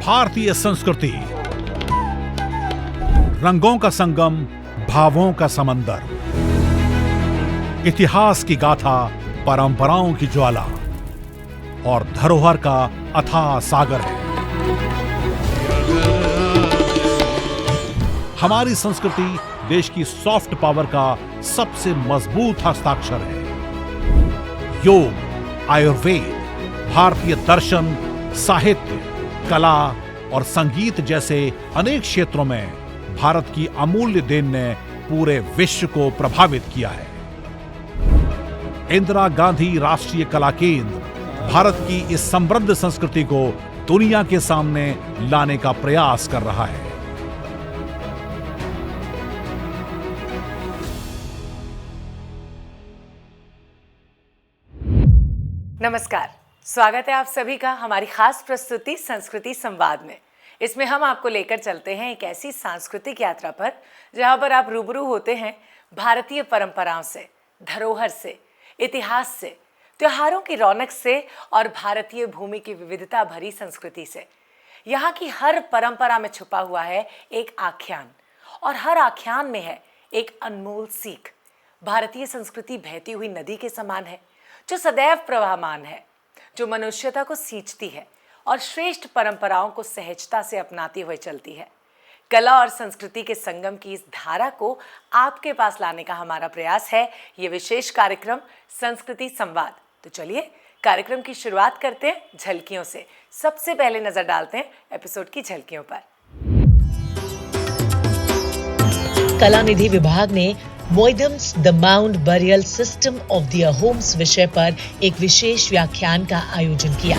भारतीय संस्कृति, रंगों का संगम, भावों का समंदर, इतिहास की गाथा, परंपराओं की ज्वाला और धरोहर का अथाह सागर है। हमारी संस्कृति देश की सॉफ्ट पावर का सबसे मजबूत हस्ताक्षर है। योग, आयुर्वेद, भारतीय दर्शन, साहित्य, कला और संगीत जैसे अनेक क्षेत्रों में भारत की अमूल्य देन ने पूरे विश्व को प्रभावित किया है। इंदिरा गांधी राष्ट्रीय कला केंद्र भारत की इस समृद्ध संस्कृति को दुनिया के सामने लाने का प्रयास कर रहा है। नमस्कार, स्वागत है आप सभी का हमारी खास प्रस्तुति संस्कृति संवाद में। इसमें हम आपको लेकर चलते हैं एक ऐसी सांस्कृतिक यात्रा पर जहां पर आप रूबरू होते हैं भारतीय परंपराओं से, धरोहर से, इतिहास से, त्योहारों की रौनक से और भारतीय भूमि की विविधता भरी संस्कृति से। यहाँ की हर परंपरा में छुपा हुआ है एक आख्यान और हर आख्यान में है एक अनमोल सीख। भारतीय संस्कृति बहती हुई नदी के समान है जो सदैव प्रवाहमान है, जो मनुष्यता को सींचती है और श्रेष्ठ परंपराओं को सहजता से अपनाती हुए चलती है। कला और संस्कृति के संगम की इस धारा को आपके पास लाने का हमारा प्रयास है ये विशेष कार्यक्रम संस्कृति संवाद। तो चलिए कार्यक्रम की शुरुआत करते हैं झलकियों से। सबसे पहले नजर डालते हैं एपिसोड की झलकियों पर। कला निधि विभाग ने Moidams the mount burial system of the Ahoms विषय पर एक विशेष व्याख्यान का आयोजन किया।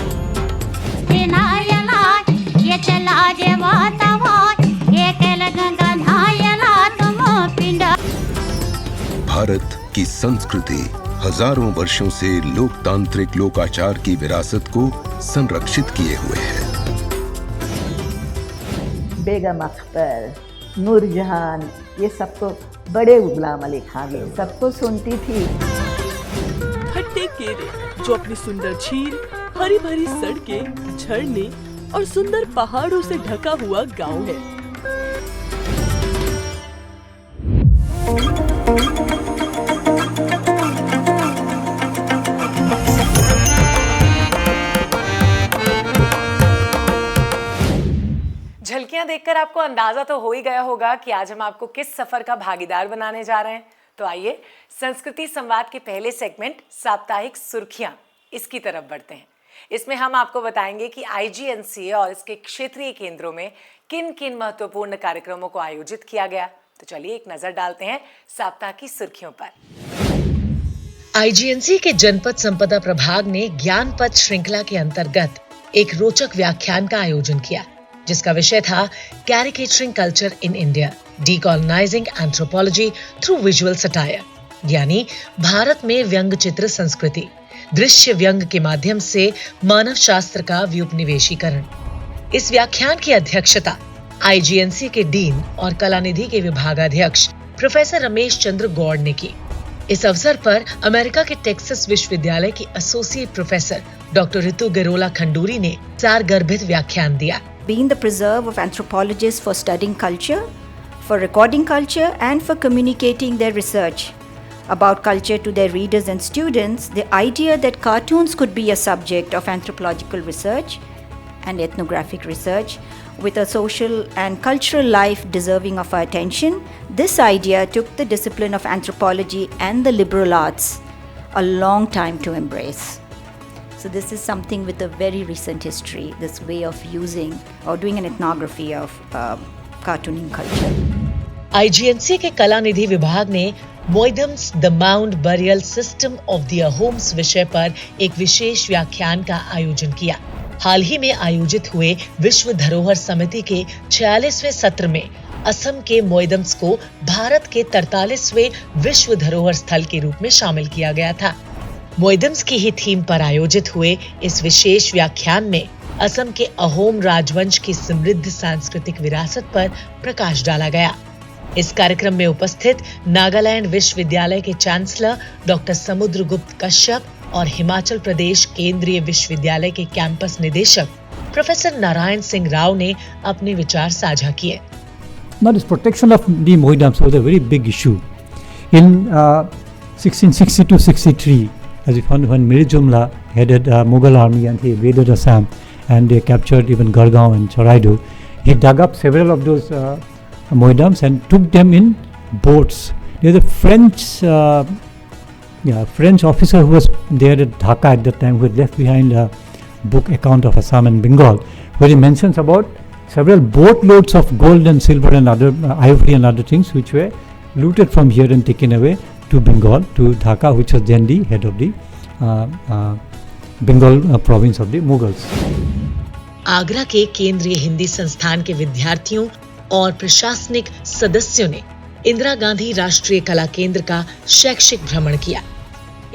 भारत की संस्कृति हजारों वर्षों से लोकतांत्रिक लोकाचार की विरासत को संरक्षित किए हुए है। बेगम अख्तर, नूरजहान, ये सब तो बड़े गुलाम अली खान सबको सुनती थी। हट्टे केरे जो अपनी सुंदर झील, हरी भरी सड़कें, झरने और सुंदर पहाड़ों से ढका हुआ गांव है। झलकियां देखकर आपको अंदाजा तो हो ही गया होगा कि आज हम आपको किस सफर का भागीदार बनाने जा रहे हैं। तो आइए संस्कृति संवाद के पहले सेगमेंट साप्ताहिक सुर्खियां, इसकी तरफ बढ़ते हैं। इसमें हम आपको बताएंगे कि IGNCA और इसके क्षेत्रीय केंद्रों में किन किन महत्वपूर्ण कार्यक्रमों को आयोजित किया गया। तो चलिए एक नजर डालते हैं सप्ताह की सुर्खियों पर। IGNCA के जनपद संपदा प्रभाग ने ज्ञान पथ श्रृंखला के अंतर्गत एक रोचक व्याख्यान का आयोजन किया जिसका विषय था caricaturing culture in India, decolonising anthropology through visual satire, यानी भारत में व्यंग चित्र संस्कृति, दृश्य व्यंग के माध्यम से मानव शास्त्र का व्युपनिवेशीकरण। इस व्याख्यान की अध्यक्षता IGNCA के डीन और कला निधि के विभागाध्यक्ष प्रोफेसर रमेश चंद्र गौड़ ने की। इस अवसर पर अमेरिका के टेक्सास विश्वविद्यालय की एसोसिएट प्रोफेसर डॉक्टर ऋतु गरोला खंडूरी ने सारगर्भित व्याख्यान दिया। Being the preserve of anthropologists for studying culture, for recording culture, and for communicating their research about culture to their readers and students, the idea that cartoons could be a subject of anthropological research and ethnographic research with a social and cultural life deserving of our attention, this idea took the discipline of anthropology and the liberal arts a long time to embrace. So this is something with a very recent history, this way of using or doing an ethnography of cartooning culture. IGNCA के कला निधि विभाग ने Moidams the mount burial system of the Ahoms विषय पर एक विशेष व्याख्यान का आयोजन किया। हाल ही में आयोजित हुए विश्व धरोहर समिति के 46वें सत्र में असम के मोइडम्स को भारत के 43वें विश्व धरोहर स्थल के रूप में शामिल किया गया था। मोइडम्स की ही थीम पर आयोजित हुए इस विशेष व्याख्यान में असम के अहोम राजवंश की समृद्ध सांस्कृतिक विरासत पर प्रकाश डाला गया। इस कार्यक्रम में उपस्थित नागालैंड विश्वविद्यालय के चांसलर डॉक्टर समुद्रगुप्त कश्यप और हिमाचल प्रदेश केंद्रीय विश्वविद्यालय के कैंपस निदेशक प्रोफेसर नारायण सिंह राव ने अपने विचार साझा किए। Now, this protection of the Mohiddams was a very big issue. In 1662-63, as we found when Mir Jumla headed a Mughal army and he invaded Assam and they captured even Gargaon and Charaido, he dug up several of those Mohiddams and took them in boats. There was a French officer who was there at Dhaka at that time who had left behind a book account of Assam and Bengal, where he mentions about several boatloads of gold and silver and other ivory and other things which were looted from here and taken away to Bengal, to Dhaka, which was then the head of the Bengal province of the Mughals. Agra के केंद्रीय हिंदी संस्थान के विद्यार्थियों और प्रशासनिक सदस्यों ने इंदिरा गांधी राष्ट्रीय कला केंद्र का शैक्षिक भ्रमण किया।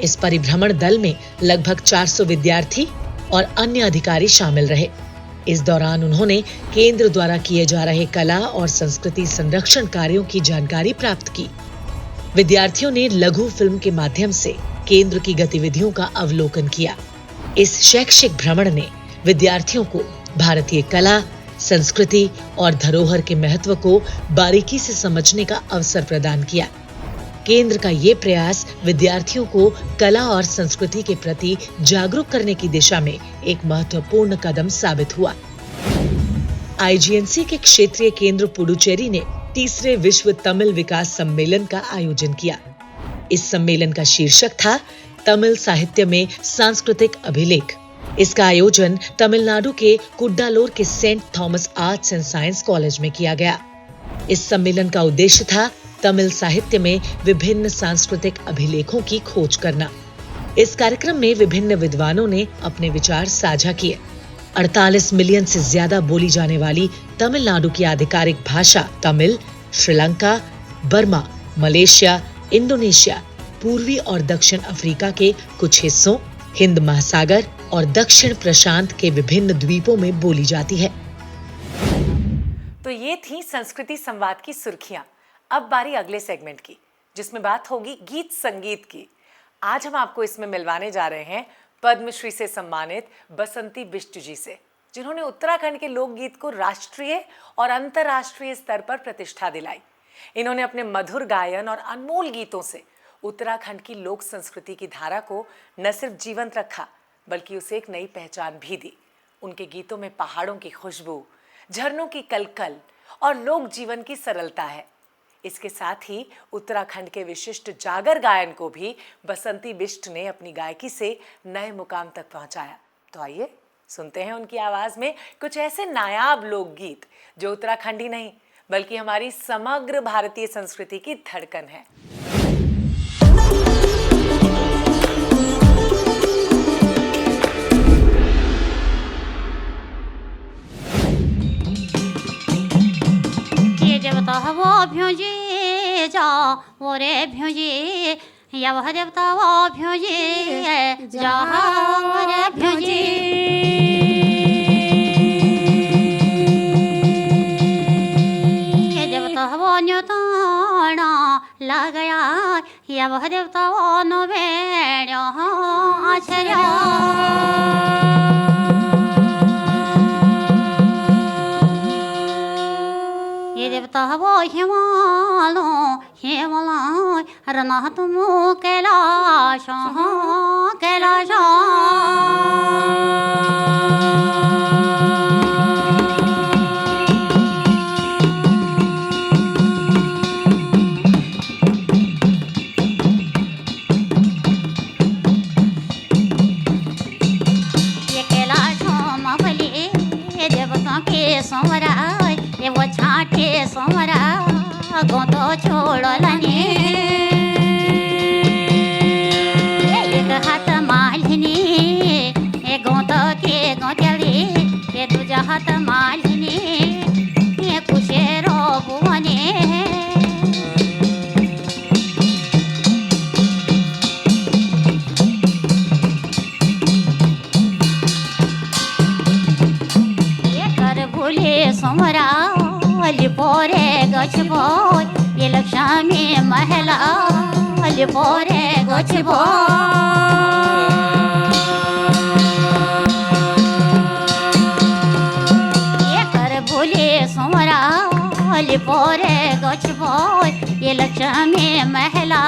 इस परिभ्रमण दल में लगभग 400 विद्यार्थी और अन्य अधिकारी शामिल रहे। इस दौरान उन्होंने केंद्र द्वारा किए जा रहे कला और संस्कृति संरक्षण कार्यों की जानकारी प्राप्त की। विद्यार्थियों ने लघु फिल्म के माध्यम से केंद्र की गतिविधियों का अवलोकन किया। इस शैक्षिक भ्रमण ने विद्यार्थियों को भारतीय कला, संस्कृति और धरोहर के महत्व को बारीकी से समझने का अवसर प्रदान किया। केंद्र का ये प्रयास विद्यार्थियों को कला और संस्कृति के प्रति जागरूक करने की दिशा में एक महत्वपूर्ण कदम साबित हुआ। आईजीएनसी के क्षेत्रीय केंद्र पुडुचेरी ने तीसरे विश्व तमिल विकास सम्मेलन का आयोजन किया। इस सम्मेलन का शीर्षक था तमिल साहित्य में सांस्कृतिक अभिलेख। इसका आयोजन तमिलनाडु के कुड्डालोर के Saint Thomas Arts and Science College में किया गया। इस सम्मेलन का उद्देश्य था तमिल साहित्य में विभिन्न सांस्कृतिक अभिलेखों की खोज करना। इस कार्यक्रम में विभिन्न विद्वानों ने अपने विचार साझा किए। 48 मिलियन से ज्यादा बोली जाने वाली तमिलनाडु की आधिकारिक भाषा Tamil Sri Lanka, Burma, Malaysia, Indonesia, पूर्वी और दक्षिण अफ्रीका के कुछ हिस्सों, हिंद महासागर और दक्षिण प्रशांत के विभिन्न द्वीपों में बोली जाती है। तो ये थी संस्कृति संवाद की सुर्खियां। अब बारी अगले सेगमेंट की, जिसमें बात होगी गीत संगीत की। आज हम आपको इसमें मिलवाने जा रहे हैं पद्मश्री से सम्मानित बसंती बिष्ट जी से, जिन्होंने उत्तराखंड के लोकगीत को राष्ट्रीय और अंतर्राष्ट्रीय स्तर पर प्रतिष्ठा दिलाई। इन्होंने अपने मधुर गायन और अनमोल गीतों से उत्तराखंड की लोक संस्कृति की धारा को न सिर्फ जीवंत रखा, बल्कि उसे एक नई पहचान भी दी। उनके गीतों में पहाड़ों की खुशबू, झरनों की कलकल और लोक जीवन की सरलता है। इसके साथ ही उत्तराखंड के विशिष्ट जागर गायन को भी बसंती बिष्ट ने अपनी गायकी से नए मुकाम तक पहुंचाया। तो आइए सुनते हैं उनकी आवाज में कुछ ऐसे नायाब लोकगीत जो उत्तराखंडी नहीं बल्कि हमारी समग्र भारतीय संस्कृति की धड़कन है। देवता वो भ्योजे जा ओरे भ्योजे या वह देवता वो भ्योजे जा ओरे भ्योजे ये देवता वो न्योताना ला गया या वह देवता वो नो बेड़ो आचर्या देवता वो हिमालो हिमालय रना तुम कैलाश कैलाश ये कैलाशों मफली देवताओं के सोमरा ये वो छाटे सोमरा गोंतो छोड़ो लने एक हाथ मालिनी ये गोंतो के गोंतेली ये दूजा हाथ मालिनी ये कुशेरो बुवने ये कर भूले सोमरा लिपोरे गछबो ये लक्ष्मी महला लिपोरे गछबो ये लक्ष्मी महिला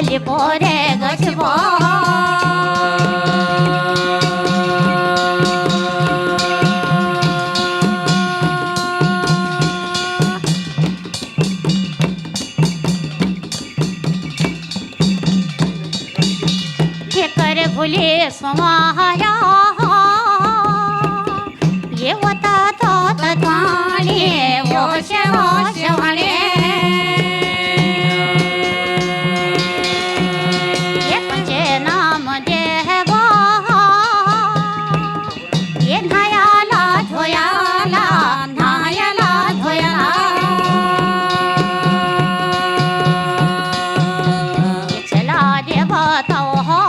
लिपोरे गजबो ये कर भूले समाया ये वता तो तत्वाणी वो शवाणे ये पंचे नाम देवा ये नायाला धोयाला ये चला देवा तो हो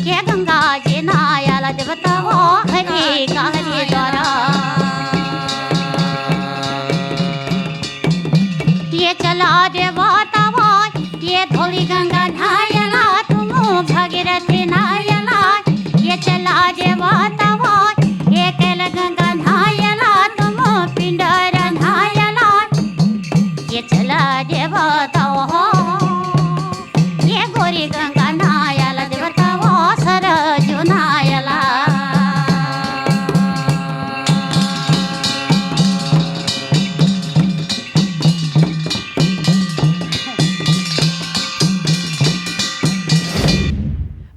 ये गंगा जी नायाला देवता हो हरि का हरि द्वारा ये चला देवता हो ये धोली गंगा नायला तुम भगीरथी नायला ये चला देवता हो ये कैल गंगा नायला तुम पिंडर नायला ये चला देवता हो ये गोरी गंगा नायला देवता हो सरजू नायला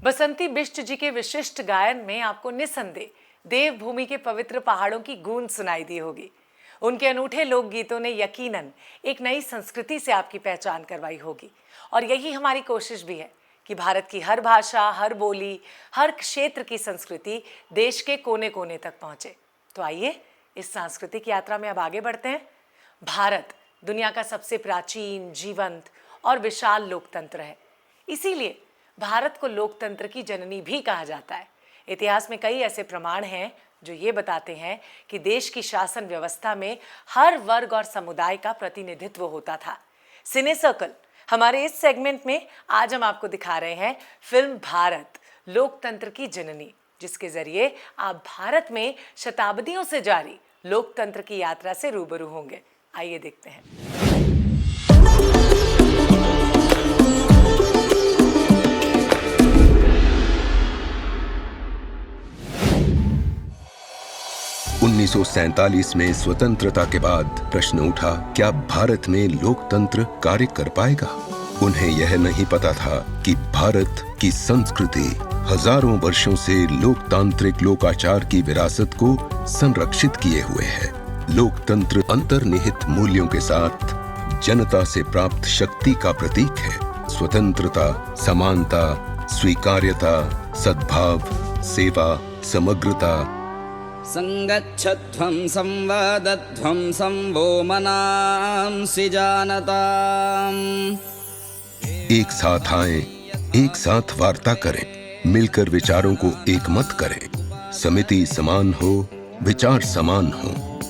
बसंती बिष्ट जी के विशिष्ट गायन में आपको निसंदेह देवभूमि के पवित्र पहाड़ों की गूंज सुनाई दी होगी। उनके अनूठे लोकगीतों ने यकीनन एक नई संस्कृति से आपकी पहचान करवाई होगी और यही हमारी कोशिश भी है कि भारत की हर भाषा, हर बोली, हर क्षेत्र की संस्कृति देश के कोने कोने तक पहुंचे। तो आइए इस सांस्कृतिक यात्रा में अब आगे बढ़ते हैं। भारत दुनिया का सबसे प्राचीन, जीवंत और विशाल लोकतंत्र है। इसीलिए भारत को लोकतंत्र की जननी भी कहा जाता है। इतिहास में कई ऐसे प्रमाण हैं जो ये बताते हैं कि देश की शासन व्यवस्था में हर वर्ग और समुदाय का प्रतिनिधित्व होता था। सिने सर्कल हमारे इस सेगमेंट में आज हम आपको दिखा रहे हैं फिल्म भारत लोकतंत्र की जननी, जिसके जरिए आप भारत में शताब्दियों से जारी लोकतंत्र की यात्रा से रूबरू होंगे। आइए देखते हैं। 1947 में स्वतंत्रता के बाद प्रश्न उठा, क्या भारत में लोकतंत्र कार्य कर पाएगा? उन्हें यह नहीं पता था कि भारत की संस्कृति हजारों वर्षों से लोकतांत्रिक लोकाचार की विरासत को संरक्षित किए हुए है। लोकतंत्र अंतर्निहित मूल्यों के साथ जनता से प्राप्त शक्ति का प्रतीक है। स्वतंत्रता, समानता, स्वीकार्यता, सद्भाव, सेवा, समग्रता। संगच्छध्वं संवादध्वं संवो मनांसि जानताम्। एक साथ आएं, एक साथ वार्ता करें, मिलकर विचारों को एक मत करें। समिति समान हो, विचार समान हो।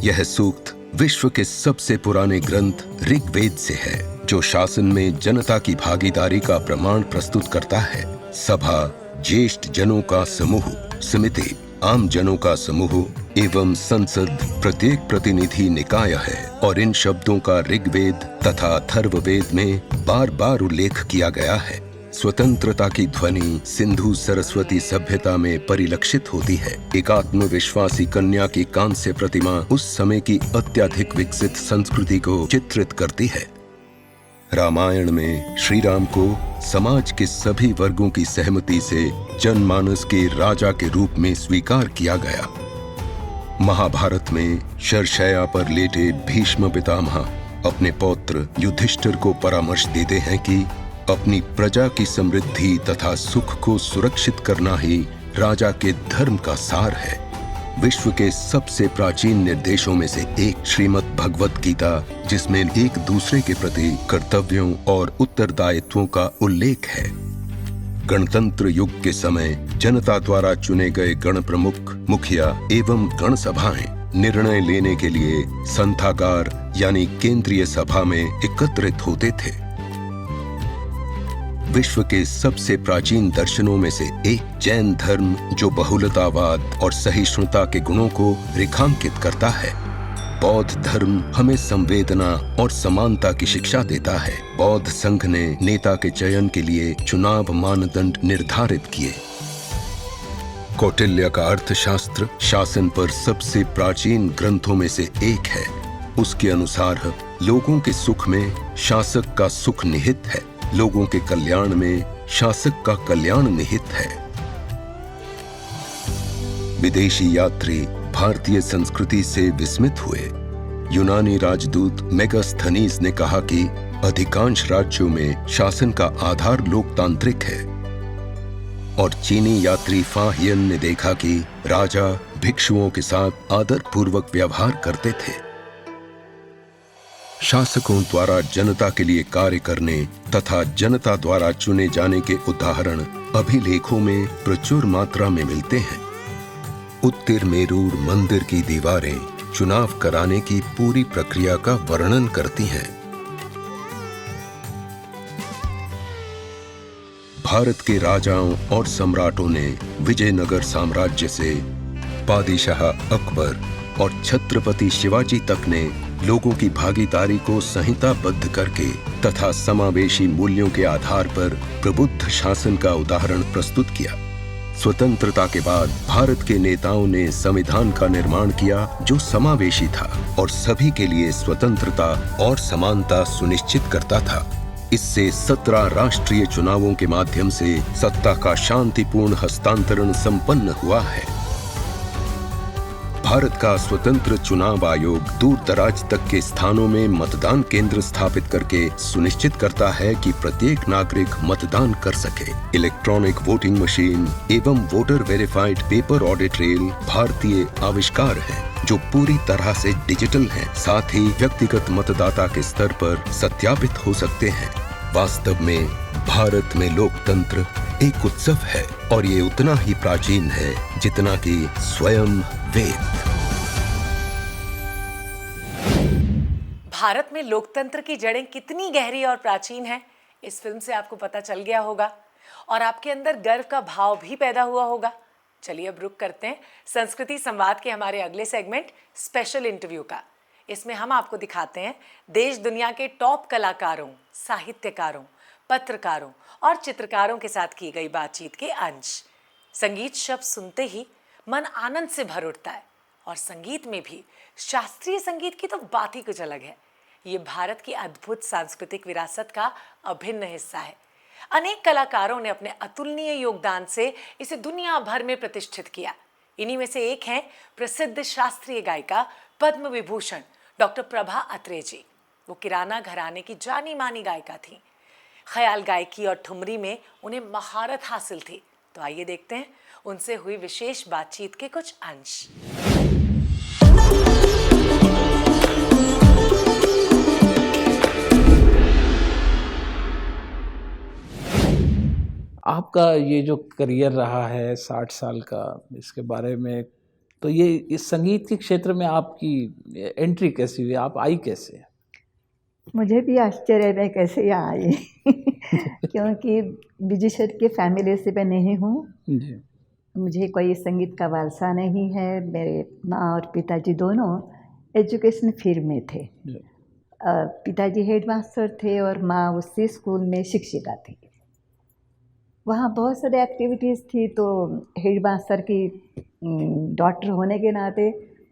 यह सूक्त विश्व के सबसे पुराने ग्रंथ ऋग्वेद से है, जो शासन में जनता की भागीदारी का प्रमाण प्रस्तुत करता है। सभा ज्येष्ठ जनों का समूह, समिति आम जनों का समूह एवं संसद प्रत्येक प्रतिनिधि निकाय है। और इन शब्दों का ऋग्वेद तथा अथर्ववेद में बार बार उल्लेख किया गया है। स्वतंत्रता की ध्वनि सिंधु सरस्वती सभ्यता में परिलक्षित होती है। एक आत्मविश्वासी कन्या की कांस्य प्रतिमा उस समय की अत्यधिक विकसित संस्कृति को चित्रित करती है। रामायण में श्री राम को समाज के सभी वर्गों की सहमति से जनमानस के राजा के रूप में स्वीकार किया गया। महाभारत में शरशैया पर लेटे भीष्म पितामह अपने पौत्र युधिष्ठिर को परामर्श देते हैं कि अपनी प्रजा की समृद्धि तथा सुख को सुरक्षित करना ही राजा के धर्म का सार है। विश्व के सबसे प्राचीन निर्देशों में से एक श्रीमद् भगवत गीता, जिसमें एक दूसरे के प्रति कर्तव्यों और उत्तरदायित्वों का उल्लेख है। गणतंत्र युग के समय जनता द्वारा चुने गए गण प्रमुख, मुखिया एवं गण सभाएं निर्णय लेने के लिए संथागार यानी केंद्रीय सभा में एकत्रित होते थे। विश्व के सबसे प्राचीन दर्शनों में से एक जैन धर्म, जो बहुलतावाद और सहिष्णुता के गुणों को रेखांकित करता है। बौद्ध धर्म हमें संवेदना और समानता की शिक्षा देता है। बौद्ध संघ ने नेता के चयन के लिए चुनाव मानदंड निर्धारित किए। कौटिल्य का अर्थशास्त्र शासन पर सबसे प्राचीन ग्रंथों में से एक है। उसके अनुसार लोगों के सुख में शासक का सुख निहित है, लोगों के कल्याण में शासक का कल्याण निहित है। विदेशी यात्री भारतीय संस्कृति से विस्मित हुए। यूनानी राजदूत मेगास्थनीज ने कहा कि अधिकांश राज्यों में शासन का आधार लोकतांत्रिक है, और चीनी यात्री फा हियन ने देखा कि राजा भिक्षुओं के साथ आदरपूर्वक व्यवहार करते थे। शासकों द्वारा जनता के लिए कार्य करने तथा जनता द्वारा चुने जाने के उदाहरण अभिलेखों में प्रचुर मात्रा में मिलते हैं। उत्तिर मेरूर मंदिर की दीवारें चुनाव कराने की पूरी प्रक्रिया का वर्णन करती हैं। भारत के राजाओं और सम्राटों ने विजयनगर साम्राज्य से पादशाह अकबर और छत्रपति शिवाजी तक ने लोगों की भागीदारी को संहिताबद्ध करके तथा समावेशी मूल्यों के आधार पर प्रबुद्ध शासन का उदाहरण प्रस्तुत किया। स्वतंत्रता के बाद भारत के नेताओं ने संविधान का निर्माण किया जो समावेशी था और सभी के लिए स्वतंत्रता और समानता सुनिश्चित करता था। इससे 17 राष्ट्रीय चुनावों के माध्यम से सत्ता का शांतिपूर्ण हस्तांतरण संपन्न हुआ है। भारत का स्वतंत्र चुनाव आयोग दूर दराज तक के स्थानों में मतदान केंद्र स्थापित करके सुनिश्चित करता है कि प्रत्येक नागरिक मतदान कर सके। इलेक्ट्रॉनिक वोटिंग मशीन एवं voter verified paper audit rail भारतीय आविष्कार है जो पूरी तरह से डिजिटल है, साथ ही व्यक्तिगत मतदाता के स्तर पर सत्यापित हो सकते हैं। वास्तव में भारत में लोकतंत्र एक उत्सव है और ये उतना ही प्राचीन है जितना कि स्वयं वेद। भारत में लोकतंत्र की जड़ें कितनी गहरी और प्राचीन हैं, इस फिल्म से आपको पता चल गया होगा और आपके अंदर गर्व का भाव भी पैदा हुआ होगा। चलिए अब रुक करते हैं संस्कृति संवाद के हमारे अगले सेगमेंट स्पेशल इंटरव्यू का। इसमें हम आपको दिखाते हैं देश दुनिया के टॉप कलाकारों, साहित्यकारों, पत्रकारों और चित्रकारों के साथ की गई बातचीत के अंश। संगीत शब्द सुनते ही मन आनंद से भर उठता है और संगीत में भी शास्त्रीय संगीत की तो बात ही कुछ अलग है। ये भारत की अद्भुत सांस्कृतिक विरासत का अभिन्न हिस्सा है। अनेक कलाकारों ने अपने अतुलनीय योगदान से इसे दुनिया भर में प्रतिष्ठित किया। इन्हीं में से एक हैं प्रसिद्ध शास्त्रीय गायिका पद्म विभूषण डॉक्टर प्रभा अत्रेय जी। वो किराना घराने की जानी मानी गायिका थीं। ख्याल गायकी और ठुमरी में उन्हें महारत हासिल थी। तो आइए देखते हैं उनसे हुई विशेष बातचीत के कुछ अंश। आपका ये जो करियर रहा है 60 साल का, इसके बारे में तो ये इस संगीत के क्षेत्र में आपकी एंट्री कैसी हुई, आप आई कैसे? मुझे भी आश्चर्य है कैसे यहाँ आई क्योंकि म्यूजिशियन के फैमिली से मैं नहीं हूँ। मुझे कोई संगीत का वारसा नहीं है। मेरे माँ और पिताजी दोनों एजुकेशन फील्ड में थे। पिताजी हेडमास्टर थे और माँ उसी स्कूल में शिक्षिका थी। वहाँ बहुत सारी एक्टिविटीज़ थी, तो हेडमास्टर की डॉटर होने के नाते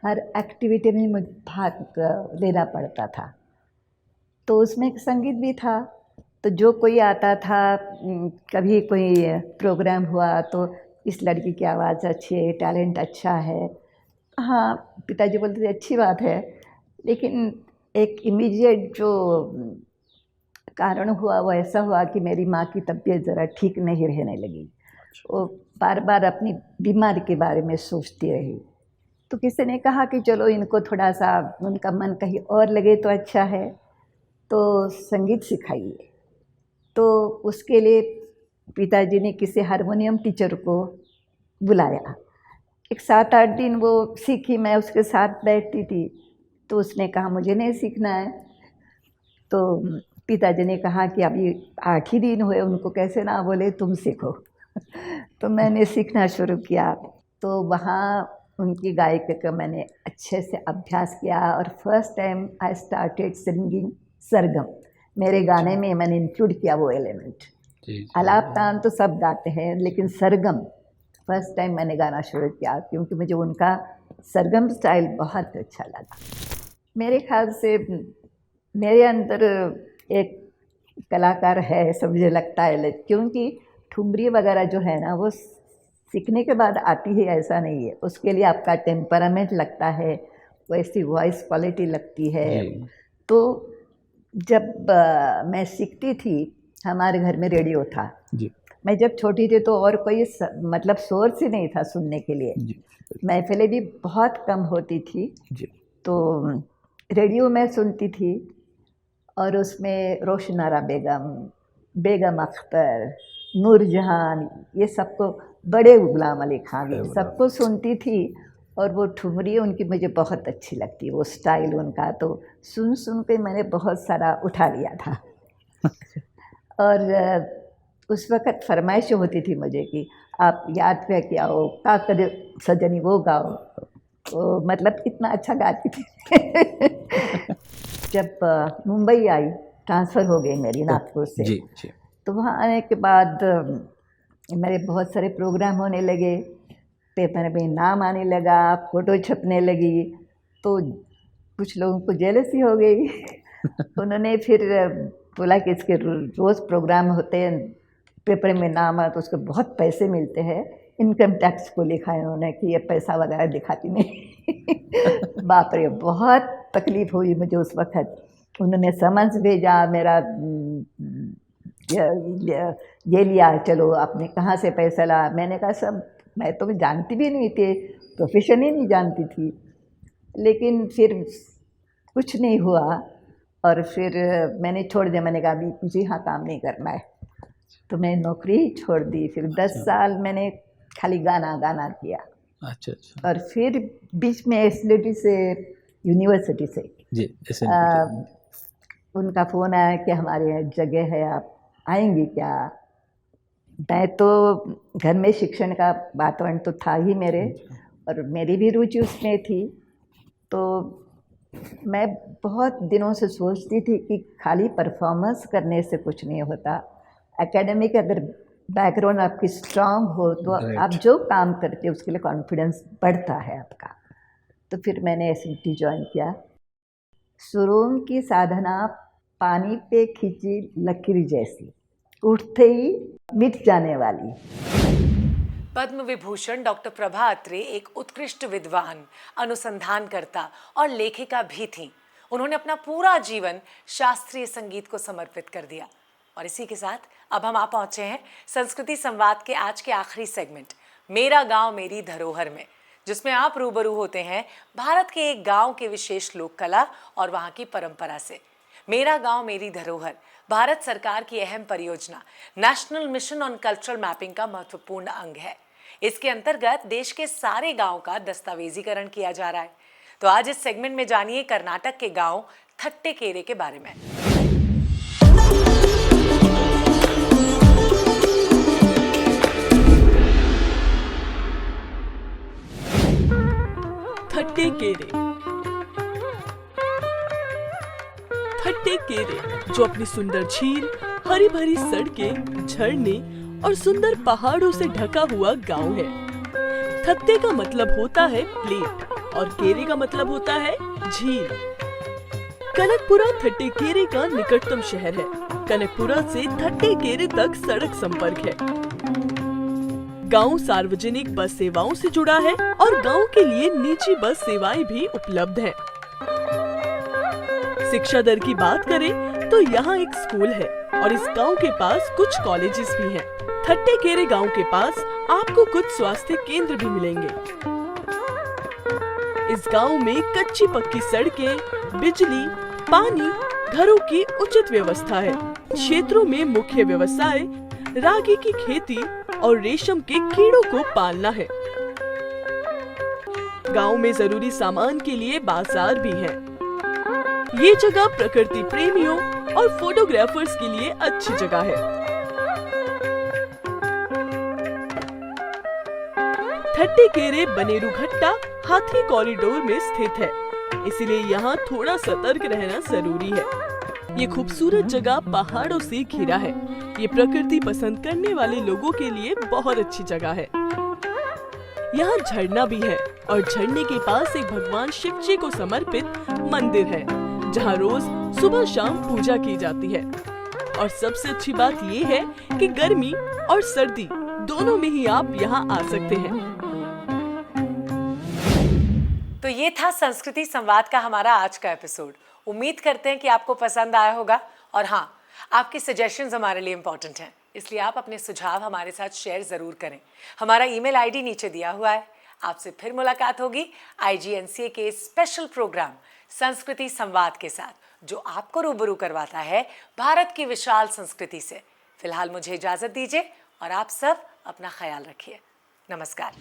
हर एक्टिविटी में मुझे भाग लेना पड़ता था। तो उसमें एक संगीत भी था, तो जो कोई आता था, कभी कोई प्रोग्राम हुआ तो इस लड़की की आवाज़ अच्छी है, टैलेंट अच्छा है। हाँ, पिताजी बोलते थे अच्छी बात है, लेकिन एक इमीडिएट जो कारण हुआ वो ऐसा हुआ कि मेरी माँ की तबीयत ज़रा ठीक नहीं रहने लगी। वो बार बार अपनी बीमारी के बारे में सोचती रही। तो किसी ने कहा कि चलो इनको थोड़ा सा उनका मन कहीं और लगे तो अच्छा है, तो संगीत सिखाइए। तो उसके लिए पिताजी ने किसी हारमोनियम टीचर को बुलाया। एक 7-8 दिन वो सीखी, मैं उसके साथ बैठती थी। तो उसने कहा मुझे नहीं सीखना है। तो पिताजी ने कहा कि अभी 8 ही दिन हुए, उनको कैसे ना बोले, तुम सीखो। तो मैंने सीखना शुरू किया। तो वहाँ उनकी गायकी का मैंने अच्छे से अभ्यास किया और first time I started singing sargam. मेरे गाने में मैंने इंक्लूड किया वो एलिमेंट। आलाप तान तो सब गाते हैं, लेकिन सरगम फर्स्ट टाइम मैंने गाना शुरू किया क्योंकि मुझे उनका सरगम स्टाइल बहुत अच्छा लगा। मेरे ख्याल से मेरे अंदर एक कलाकार है, ऐसा मुझे लगता है, क्योंकि ठुमरी वगैरह जो है ना वो सीखने के बाद आती है ऐसा नहीं है, उसके लिए आपका टेम्परामेंट लगता है, वैसी वॉइस क्वालिटी लगती है। तो जब मैं सीखती थी हमारे घर में रेडियो था जी। मैं जब छोटी थी तो और कोई मतलब सोर्स ही नहीं था सुनने के लिए जी। महफिलें भी बहुत कम होती थी जी। तो रेडियो में सुनती थी और उसमें रोशनारा बेगम, बेगम अख्तर, नूरजहान, ये सबको, बड़े गुलाम अली खान, सबको सुनती थी। और वो ठुमरी उनकी मुझे बहुत अच्छी लगती है, वो स्टाइल उनका, तो सुन सुन के मैंने बहुत सारा उठा लिया था। और उस वक़्त फरमाइश होती थी मुझे कि आप याद रह के आओ, का करे सजनी वो गाओ, तो मतलब कितना अच्छा गाती थी। जब मुंबई आई, ट्रांसफ़र हो गई मेरी नागपुर से जी। तो वहाँ आने के बाद मेरे बहुत सारे प्रोग्राम होने लगे, पेपर में नाम आने लगा, फ़ोटो छपने लगी, तो कुछ लोगों को जेलसी हो गई। उन्होंने फिर बोला कि इसके रोज़ प्रोग्राम होते हैं, पेपर में नाम आया तो उसको बहुत पैसे मिलते हैं। इनकम टैक्स को लिखा है उन्होंने कि ये पैसा वगैरह दिखाती नहीं। बाप रे, बहुत तकलीफ़ हुई मुझे उस वक़्त। उन्होंने समन्स भेजा, मेरा ये लिया, चलो आपने कहाँ से पैसा ला। मैंने कहा सब, मैं तो जानती भी नहीं थी, प्रोफेशन ही नहीं जानती थी। लेकिन फिर कुछ नहीं हुआ और फिर मैंने छोड़ दिया। मैंने कहा अभी मुझे यहाँ काम नहीं करना है, तो मैं नौकरी ही छोड़ दी। फिर 10 साल मैंने खाली गाना किया। अच्छा। और फिर बीच में एसएलटी से, यूनिवर्सिटी से जी, उनका फ़ोन आया कि हमारे यहाँ जगह है, आप आएंगी क्या। मैं तो घर में शिक्षण का वातावरण तो था ही मेरे, और मेरी भी रुचि उसमें थी। तो मैं बहुत दिनों से सोचती थी कि खाली परफॉर्मेंस करने से कुछ नहीं होता। एकेडमिक अगर बैकग्राउंड आपकी स्ट्रांग हो तो आप जो काम करते हो उसके लिए कॉन्फिडेंस बढ़ता है आपका। तो फिर मैंने एसएलटी ज्वाइन किया। सुरों की साधना पानी पे खींची लकीर जैसी, उठते ही मिट जाने वाली। पद्म विभूषण डॉक्टर प्रभा अत्रे एक उत्कृष्ट विद्वान, अनुसंधानकर्ता और लेखिका भी थीं। उन्होंने अपना पूरा जीवन शास्त्रीय संगीत को समर्पित कर दिया। और इसी के साथ अब हम आ पहुंचे हैं संस्कृति संवाद के आज के आखिरी सेगमेंट, मेरा गांव मेरी धरोहर में, जिसमें आप रूबरू होते हैं भारत के एक गांव के विशेष लोक कला और वहां की परंपरा से। मेरा गांव मेरी धरोहर भारत सरकार की अहम परियोजना national mission on cultural mapping का महत्वपूर्ण अंग है। इसके अंतर्गत देश के सारे गांव का दस्तावेजीकरण किया जा रहा है। तो आज इस सेगमेंट में जानिए कर्नाटक के गांव थट्टेकेरे के बारे में। थट्टेकेरे जो अपनी सुंदर झील, हरी भरी सड़कें, झरने और सुंदर पहाड़ों से ढका हुआ गांव है। थत्ते का मतलब होता है प्लेट और केरे का मतलब होता है झील। कनकपुरा थट्टेकेरे का निकटतम शहर है। कनकपुरा से थट्टेकेरे तक सड़क संपर्क है। गांव सार्वजनिक बस सेवाओं से जुड़ा है और गांव के लिए निजी बस सेवाएं भी उपलब्ध हैं। शिक्षा दर की बात करें तो यहाँ एक स्कूल है और इस गांव के पास कुछ कॉलेजेस भी हैं। थट्टेकेरे गांव के पास आपको कुछ स्वास्थ्य केंद्र भी मिलेंगे। इस गांव में कच्ची पक्की सड़कें, बिजली, पानी, घरों की उचित व्यवस्था है। क्षेत्रों में मुख्य व्यवसाय रागी की खेती और रेशम के कीड़ों को पालना है। गांव में जरूरी सामान के लिए बाजार भी है। ये जगह प्रकृति प्रेमियों और फोटोग्राफर्स के लिए अच्छी जगह है। थट्टे केरे बनेरुघट्टा हाथी कॉरिडोर में स्थित है, इसलिए यहाँ थोड़ा सतर्क रहना जरूरी है। ये खूबसूरत जगह पहाड़ों से घिरा है। ये प्रकृति पसंद करने वाले लोगों के लिए बहुत अच्छी जगह है। यहाँ झरना भी है और झरने के पास एक भगवान शिव जी को समर्पित मंदिर है, जहाँ रोज सुबह शाम पूजा की जाती है। और सबसे अच्छी बात ये है कि गर्मी और सर्दी दोनों में ही आप यहाँ आ सकते हैं। तो ये था संस्कृति संवाद का हमारा आज का एपिसोड। उम्मीद करते हैं कि आपको पसंद आया होगा। और हाँ, आपकी सजेशंस हमारे लिए इम्पोर्टेंट हैं, इसलिए आप अपने सुझाव हमारे साथ शेयर ज़रूर करें। हमारा ईमेल आईडी नीचे दिया हुआ है। आपसे फिर मुलाकात होगी IGNCA के स्पेशल प्रोग्राम संस्कृति संवाद के साथ, जो आपको रूबरू करवाता है भारत की विशाल संस्कृति से। फिलहाल मुझे इजाज़त दीजिए और आप सब अपना ख्याल रखिए। नमस्कार।